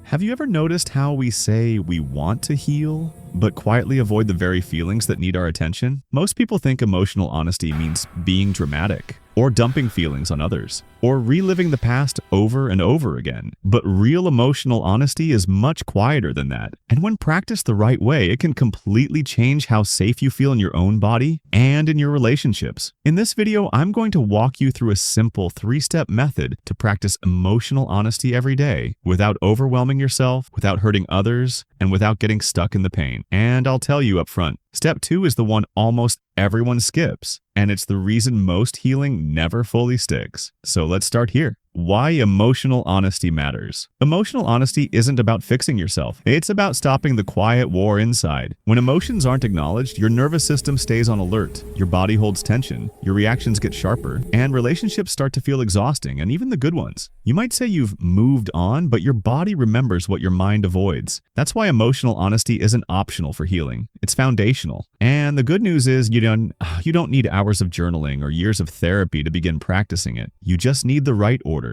Have you ever noticed how we say we want to heal, but quietly avoid the very feelings that need our attention? Most people think emotional honesty means being dramatic, or dumping feelings on others, or reliving the past over and over again. But real emotional honesty is much quieter than that. And when practiced the right way, it can completely change how safe you feel in your own body and in your relationships. In this video, I'm going to walk you through a simple 3-step method to practice emotional honesty every day without overwhelming yourself, without hurting others, and without getting stuck in the pain. And I'll tell you up front, step 2 is the one almost everyone skips, and it's the reason most healing never fully sticks. So let's start here. Why emotional honesty matters. Emotional honesty isn't about fixing yourself. It's about stopping the quiet war inside. When emotions aren't acknowledged, your nervous system stays on alert, your body holds tension, your reactions get sharper, and relationships start to feel exhausting, and even the good ones. You might say you've moved on, but your body remembers what your mind avoids. That's why emotional honesty isn't optional for healing. It's foundational. And the good news is you don't need hours of journaling or years of therapy to begin practicing it. You just need the right order.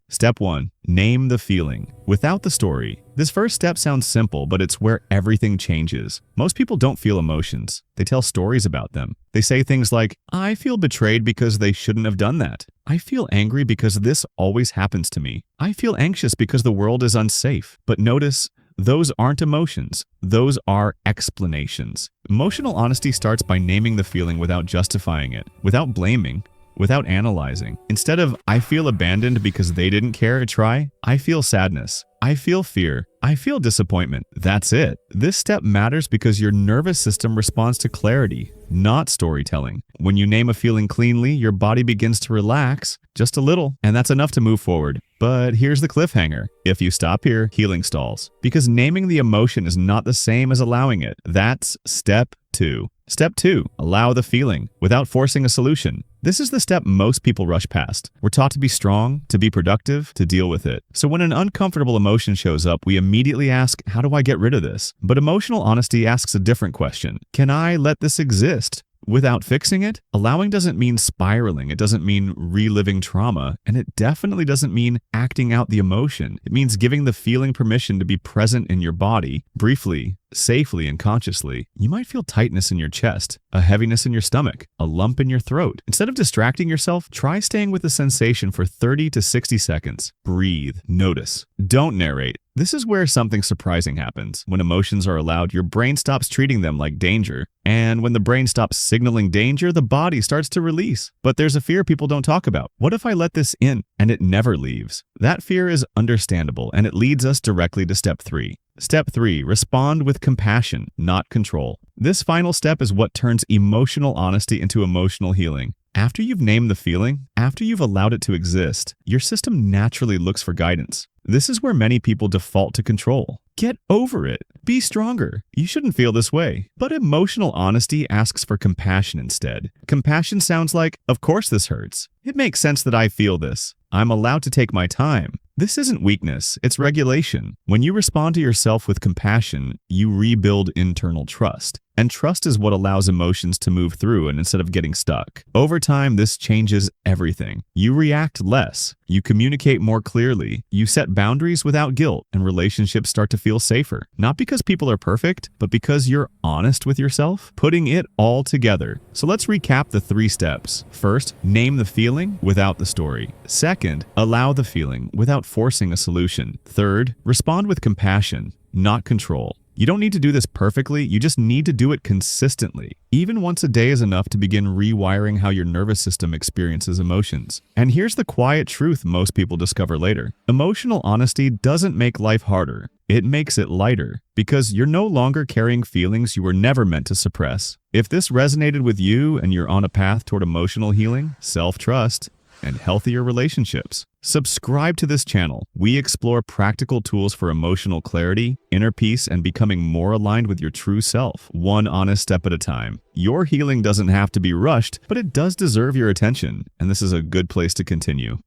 Step 1. Name the feeling. Without the story. This first step sounds simple, but it's where everything changes. Most people don't feel emotions. They tell stories about them. They say things like, I feel betrayed because they shouldn't have done that. I feel angry because this always happens to me. I feel anxious because the world is unsafe. But notice, those aren't emotions. Those are explanations. Emotional honesty starts by naming the feeling without justifying it, without blaming, without analyzing. Instead of, I feel abandoned because they didn't care, try, I feel sadness. I feel fear. I feel disappointment. That's it. This step matters because your nervous system responds to clarity, not storytelling. When you name a feeling cleanly, your body begins to relax just a little, and that's enough to move forward. But here's the cliffhanger. If you stop here, healing stalls. Because naming the emotion is not the same as allowing it. That's step 2. Step 2. Allow the feeling without forcing a solution. This is the step most people rush past. We're taught to be strong, to be productive, to deal with it. So when an uncomfortable emotion shows up, we immediately ask, how do I get rid of this? But emotional honesty asks a different question. Can I let this exist without fixing it? Allowing doesn't mean spiraling. It doesn't mean reliving trauma. And it definitely doesn't mean acting out the emotion. It means giving the feeling permission to be present in your body, briefly, safely, and consciously. You might feel tightness in your chest, a heaviness in your stomach, a lump in your throat. Instead of distracting yourself, try staying with the sensation for 30 to 60 seconds. Breathe. Notice. Don't narrate. This is where something surprising happens. When emotions are allowed, your brain stops treating them like danger. And when the brain stops signaling danger, the body starts to release. But there's a fear people don't talk about. What if I let this in and it never leaves? That fear is understandable, and it leads us directly to step 3. Step 3. Respond with compassion, not control. This final step is what turns emotional honesty into emotional healing. After you've named the feeling, after you've allowed it to exist, your system naturally looks for guidance. This is where many people default to control. Get over it. Be stronger. You shouldn't feel this way. But emotional honesty asks for compassion instead. Compassion sounds like, of course this hurts. It makes sense that I feel this. I'm allowed to take my time. This isn't weakness, it's regulation. When you respond to yourself with compassion, you rebuild internal trust. And trust is what allows emotions to move through and instead of getting stuck. Over time, this changes everything. You react less. You communicate more clearly. You set boundaries without guilt, and relationships start to feel safer. Not because people are perfect, but because you're honest with yourself, putting it all together. So let's recap the 3 steps. First, name the feeling without the story. Second, allow the feeling without forcing a solution. Third, respond with compassion, not control. You don't need to do this perfectly, you just need to do it consistently. Even once a day is enough to begin rewiring how your nervous system experiences emotions. And here's the quiet truth most people discover later. Emotional honesty doesn't make life harder. It makes it lighter, because you're no longer carrying feelings you were never meant to suppress. If this resonated with you and you're on a path toward emotional healing, self-trust, and healthier relationships, subscribe to this channel. We explore practical tools for emotional clarity, inner peace, and becoming more aligned with your true self, one honest step at a time. Your healing doesn't have to be rushed, but it does deserve your attention, and this is a good place to continue.